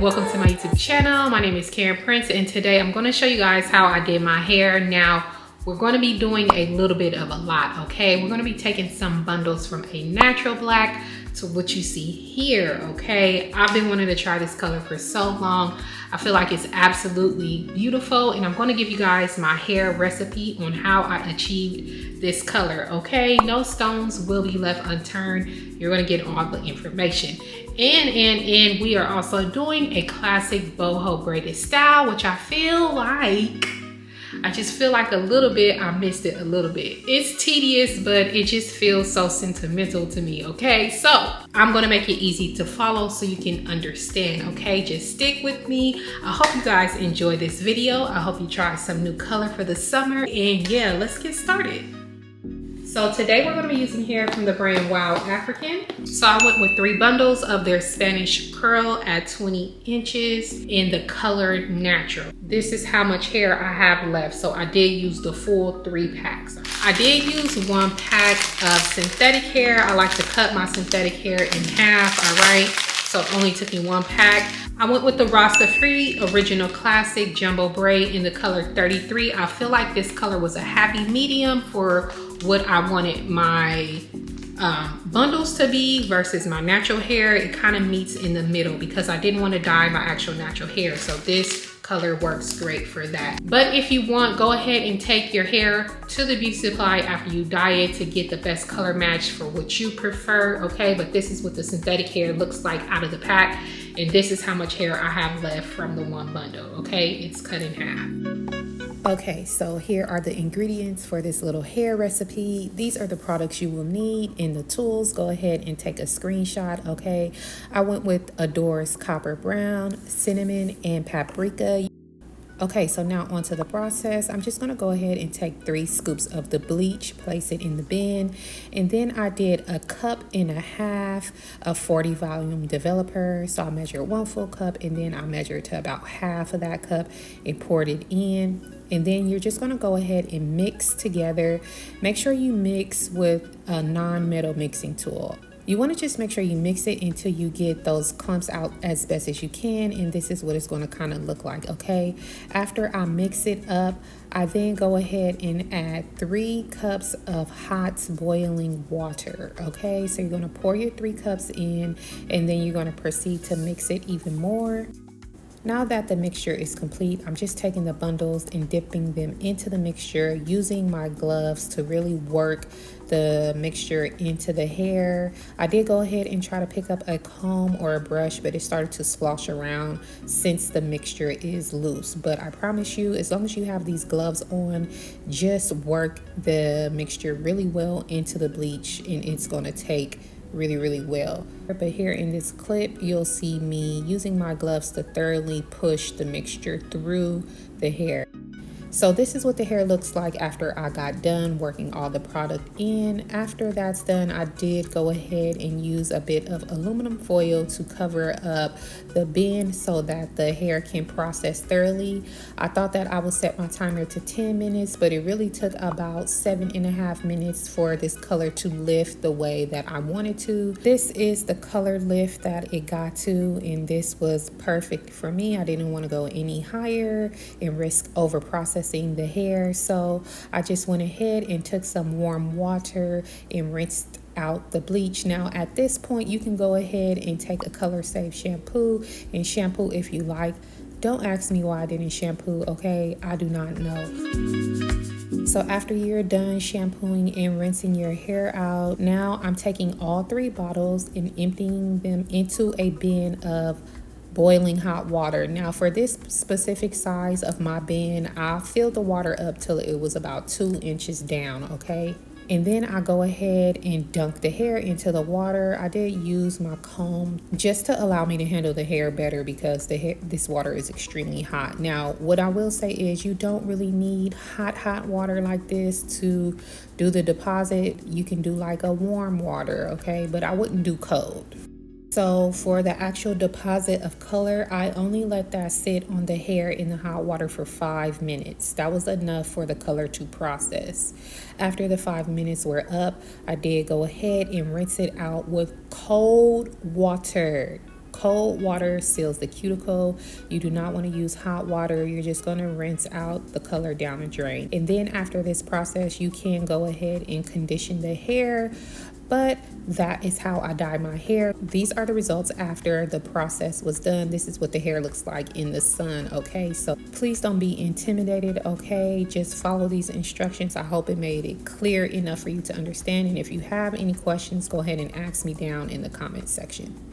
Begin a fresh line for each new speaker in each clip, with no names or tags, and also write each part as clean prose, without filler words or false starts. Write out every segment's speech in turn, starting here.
welcome to my YouTube channel. My name is Karen Prince, and today I'm going to show you guys how I did my hair. Now we're going to be doing a little bit of a lot, okay? We're going to be taking some bundles from a natural black to what you see here, okay? I've been wanting to try this color for so long. I feel like it's absolutely beautiful, and I'm going to give you guys my hair recipe on how I achieved this color, okay? No stones will be left unturned. You're going to get all the information. And we are also doing a classic boho braided style, which I just feel like a little bit, I missed it a little bit. It's tedious, but it just feels so sentimental to me, okay? So I'm gonna make it easy to follow so you can understand, okay? Just stick with me. I hope you guys enjoy this video. I hope you try some new color for the summer. And yeah, let's get started. So today we're going to be using hair from the brand WowAfrican. So I went with 3 bundles of their Spanish curl at 20 inches in the color natural. This is how much hair I have left. So I did use the full 3 packs. I did use 1 pack of synthetic hair. I like to cut my synthetic hair in half, all right? So it only took me 1 pack. I went with the Rasta-free Original Classic Jumbo Braid in the color 33. I feel like this color was a happy medium for what I wanted my bundles to be versus my natural hair. It kind of meets in the middle because I didn't want to dye my actual natural hair. So this color works great for that. But if you want, go ahead and take your hair to the beauty supply after you dye it to get the best color match for what you prefer, okay? But this is what the synthetic hair looks like out of the pack. And this is how much hair I have left from the 1 bundle, okay? It's cut in half. Okay, so here are the ingredients for this little hair recipe. These are the products you will need in the tools. Go ahead and take a screenshot, okay? I went with Adore's Copper Brown, Cinnamon, and Paprika. Okay, so now onto the process. I'm just gonna go ahead and take 3 scoops of the bleach, place it in the bin, and then I did 1.5 cups of 40 volume developer. So I measured 1 full cup, and then I measured to about half of that cup and poured it in. And then you're just gonna go ahead and mix together. Make sure you mix with a non-metal mixing tool. You want to just make sure you mix it until you get those clumps out as best as you can, and this is what it's going to kind of look like, okay? After I mix it up, I then go ahead and add 3 cups of hot boiling water, okay? So you're going to pour your 3 cups in, and then you're going to proceed to mix it even more. Now that the mixture is complete, I'm just taking the bundles and dipping them into the mixture, using my gloves to really work the mixture into the hair. I did go ahead and try to pick up a comb or a brush, but it started to slosh around since the mixture is loose. But I promise you, as long as you have these gloves on, just work the mixture really well into the bleach, and it's going to take really well. But here in this clip, you'll see me using my gloves to thoroughly push the mixture through the hair. So this is what the hair looks like after I got done working all the product in. After that's done, I did go ahead and use a bit of aluminum foil to cover up the bin so that the hair can process thoroughly. I thought that I would set my timer to 10 minutes, but it really took about 7.5 minutes for this color to lift the way that I wanted to. This is the color lift that it got to, and this was perfect for me. I didn't want to go any higher and risk over processing the hair, so I just went ahead and took some warm water and rinsed out the bleach. Now at this point, you can go ahead and take a color safe shampoo and shampoo if you like. Don't ask me why I didn't shampoo, okay? I do not know. So after you're done shampooing and rinsing your hair out, now I'm taking all 3 bottles and emptying them into a bin of boiling hot water. Now for this specific size of my bin, I filled the water up till it was about 2 inches down, okay? And then I go ahead and dunk the hair into the water. I did use my comb just to allow me to handle the hair better because this water is extremely hot. Now, what I will say is you don't really need hot water like this to do the deposit. You can do like a warm water, okay? But I wouldn't do cold. So for the actual deposit of color, I only let that sit on the hair in the hot water for 5 minutes. That was enough for the color to process. After the 5 minutes were up, I did go ahead and rinse it out with cold water. Cold water seals the cuticle. You do not want to use hot water. You're just going to rinse out the color down the drain. And then after this process, you can go ahead and condition the hair. But that is how I dye my hair. These are the results after the process was done. This is what the hair looks like in the sun, okay? So please don't be intimidated, okay? Just follow these instructions. I hope it made it clear enough for you to understand. And if you have any questions, go ahead and ask me down in the comments section.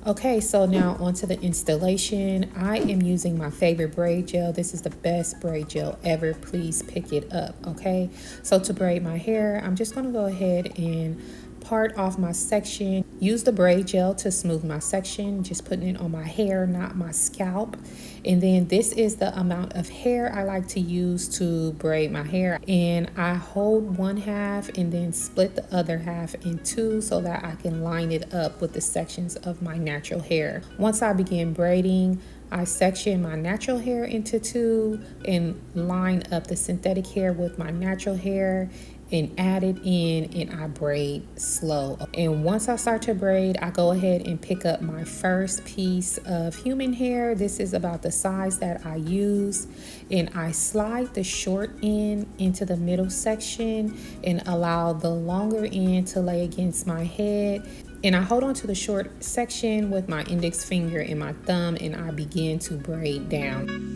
Okay, so now onto the installation. I am using my favorite braid gel. This is the best braid gel ever. Please pick it up, okay? So to braid my hair, I'm just gonna go ahead and part off my section. Use the braid gel to smooth my section, just putting it on my hair, not my scalp. And then this is the amount of hair I like to use to braid my hair. And I hold one half and then split the other half in two so that I can line it up with the sections of my natural hair. Once I begin braiding, I section my natural hair into two and line up the synthetic hair with my natural hair and add it in, and I braid slow. And once I start to braid, I go ahead and pick up my first piece of human hair. This is about the size that I use, and I slide the short end into the middle section and allow the longer end to lay against my head. And I hold on to the short section with my index finger and my thumb, and I begin to braid down.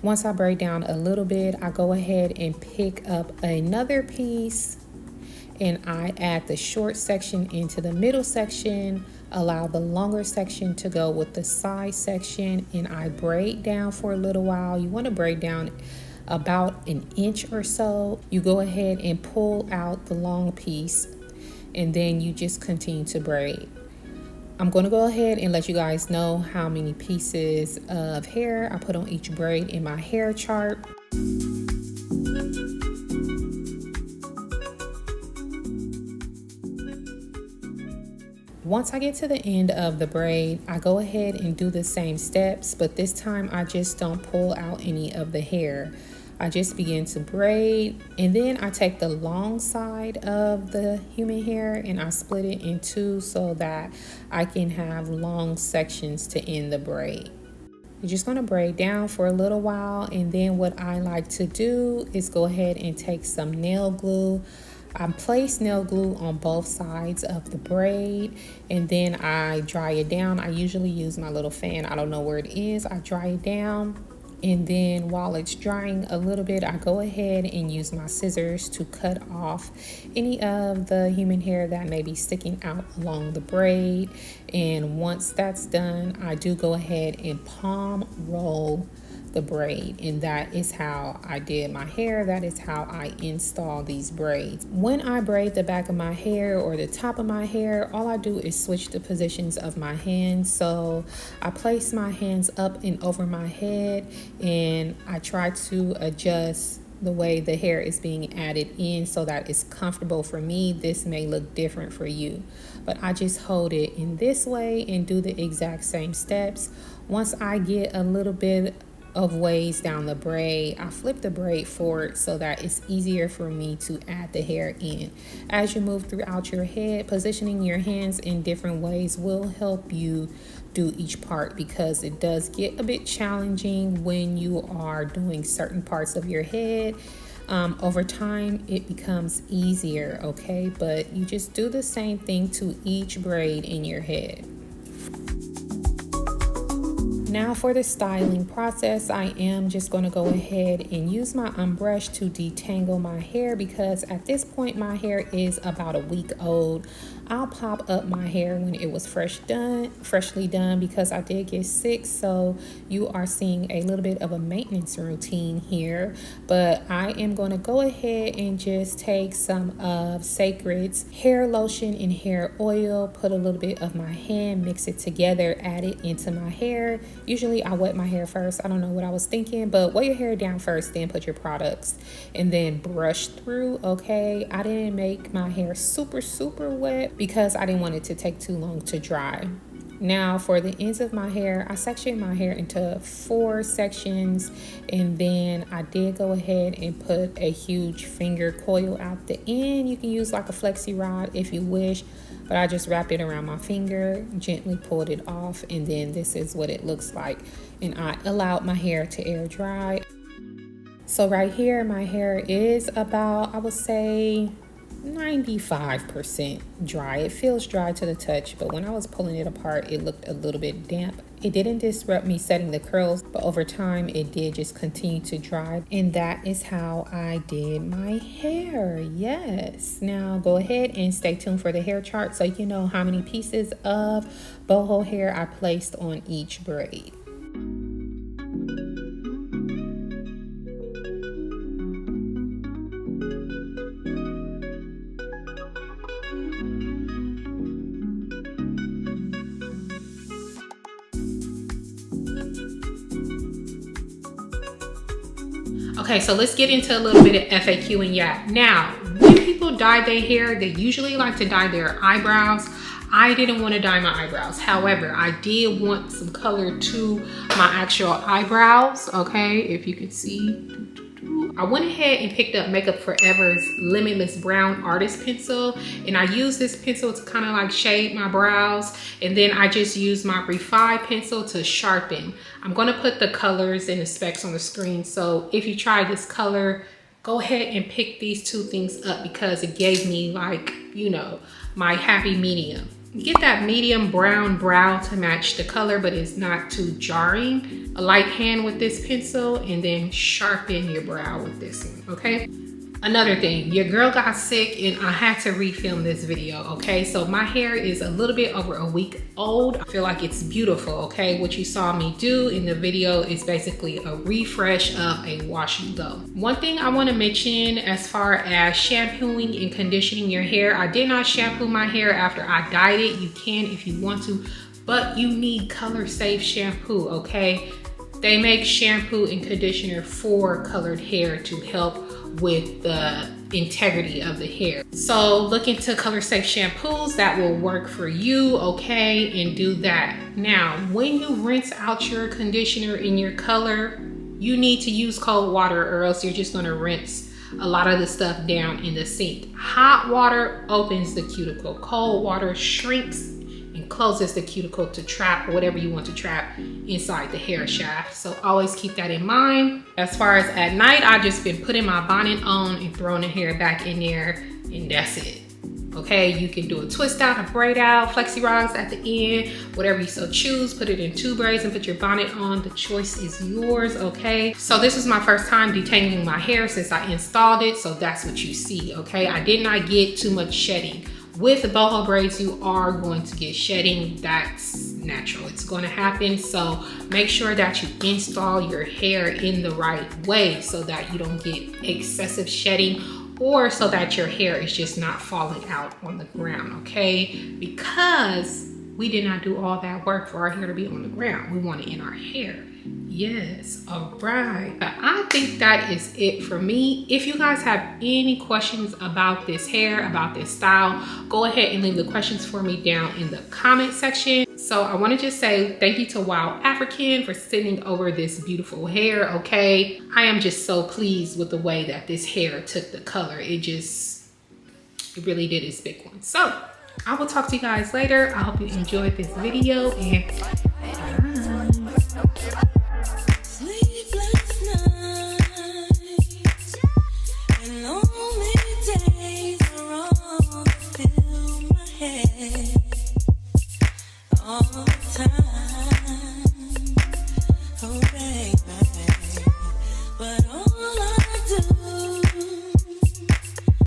Once I braid down a little bit, I go ahead and pick up another piece and I add the short section into the middle section, allow the longer section to go with the side section, and I braid down for a little while. You want to braid down about an inch or so. You go ahead and pull out the long piece and then you just continue to braid. I'm going to go ahead and let you guys know how many pieces of hair I put on each braid in my hair chart. Once I get to the end of the braid, I go ahead and do the same steps, but this time I just don't pull out any of the hair. I just begin to braid, and then I take the long side of the human hair and I split it in two so that I can have long sections to end the braid. You're just going to braid down for a little while, and then what I like to do is go ahead and take some nail glue. I place nail glue on both sides of the braid, and then I dry it down. I usually use my little fan. I don't know where it is. I dry it down. And then while it's drying a little bit, I go ahead and use my scissors to cut off any of the human hair that may be sticking out along the braid. And once that's done, I do go ahead and palm roll the braid, and that is how I did my hair. That is how I install these braids. When I braid the back of my hair or the top of my hair, all I do is switch the positions of my hands. So I place my hands up and over my head, and I try to adjust the way the hair is being added in so that it's comfortable for me. This may look different for you, but I just hold it in this way and do the exact same steps. Once I get a little bit of ways down the braid, I flip the braid forward so that it's easier for me to add the hair in. As you move throughout your head, positioning your hands in different ways will help you do each part, because it does get a bit challenging when you are doing certain parts of your head. Over time it becomes easier, okay? But you just do the same thing to each braid in your head. Now for the styling process, I am just going to go ahead and use my unbrush to detangle my hair, because at this point my hair is about a week old. I'll pop up my hair when it was freshly done because I did get sick, so you are seeing a little bit of a maintenance routine here. But I am going to go ahead and just take some of Sacred's hair lotion and hair oil, put a little bit of my hand, mix it together, add it into my hair. Usually I wet my hair first. I don't know what I was thinking, but wet your hair down first, then put your products, and then brush through, okay? I didn't make my hair super wet because I didn't want it to take too long to dry. Now for the ends of my hair, I sectioned my hair into 4 sections, and then I did go ahead and put a huge finger coil out the end. You can use like a flexi rod if you wish, but I just wrapped it around my finger, gently pulled it off, and then this is what it looks like. And I allowed my hair to air dry. So right here, my hair is about, I would say, 95% dry. It feels dry to the touch, but when I was pulling it apart, it looked a little bit damp. It didn't disrupt me setting the curls, but over time it did just continue to dry. And that is how I did my hair. Yes. Now go ahead and stay tuned for the hair chart so you know how many pieces of boho hair I placed on each braid. Okay, so let's get into a little bit of FAQ and yak. Now, when people dye their hair, they usually like to dye their eyebrows. I didn't want to dye my eyebrows. However, I did want some color to my actual eyebrows, okay, if you can see. I went ahead and picked up Makeup Forever's Limitless Brown Artist Pencil, and I used this pencil to kind of like shade my brows, and then I just used my Refine pencil to sharpen. I'm going to put the colors and the specs on the screen, so if you try this color, go ahead and pick these 2 things up because it gave me, like, you know, my happy medium. Get that medium brown brow to match the color, but it's not too jarring. A light hand with this pencil, and then sharpen your brow with this one, okay? Another thing, your girl got sick and I had to refilm this video, okay? So my hair is a little bit over a week old. I feel like it's beautiful, okay? What you saw me do in the video is basically a refresh of a wash and go. One thing I want to mention as far as shampooing and conditioning your hair, I did not shampoo my hair after I dyed it. You can if you want to, but you need color safe shampoo, okay? They make shampoo and conditioner for colored hair to help with the integrity of the hair. So look into color safe shampoos that will work for you, okay, and do that. Now, when you rinse out your conditioner in your color, you need to use cold water or else you're just gonna rinse a lot of the stuff down in the sink. Hot water opens the cuticle. Cold water shrinks and closes the cuticle to trap whatever you want to trap inside the hair shaft. So always keep that in mind. As far as at night, I just been putting my bonnet on and throwing the hair back in there, and that's it. Okay, you can do a twist out, a braid out, flexi rods at the end, whatever you so choose. Put it in 2 braids and put your bonnet on. The choice is yours, okay? So this is my first time detangling my hair since I installed it, so that's what you see, okay? I did not get too much shedding. With the boho braids, you are going to get shedding. That's natural. It's going to happen. So make sure that you install your hair in the right way so that you don't get excessive shedding, or so that your hair is just not falling out on the ground, okay? Because we did not do all that work for our hair to be on the ground. We want it in our hair. Yes, all right. I think that is it for me. If you guys have any questions about this hair, about this style, go ahead and leave the questions for me down in the comment section. So I want to just say thank you to WowAfrican for sending over this beautiful hair, okay? I am just so pleased with the way that this hair took the color. It really did its big one. So I will talk to you guys later. I hope you enjoyed this video, and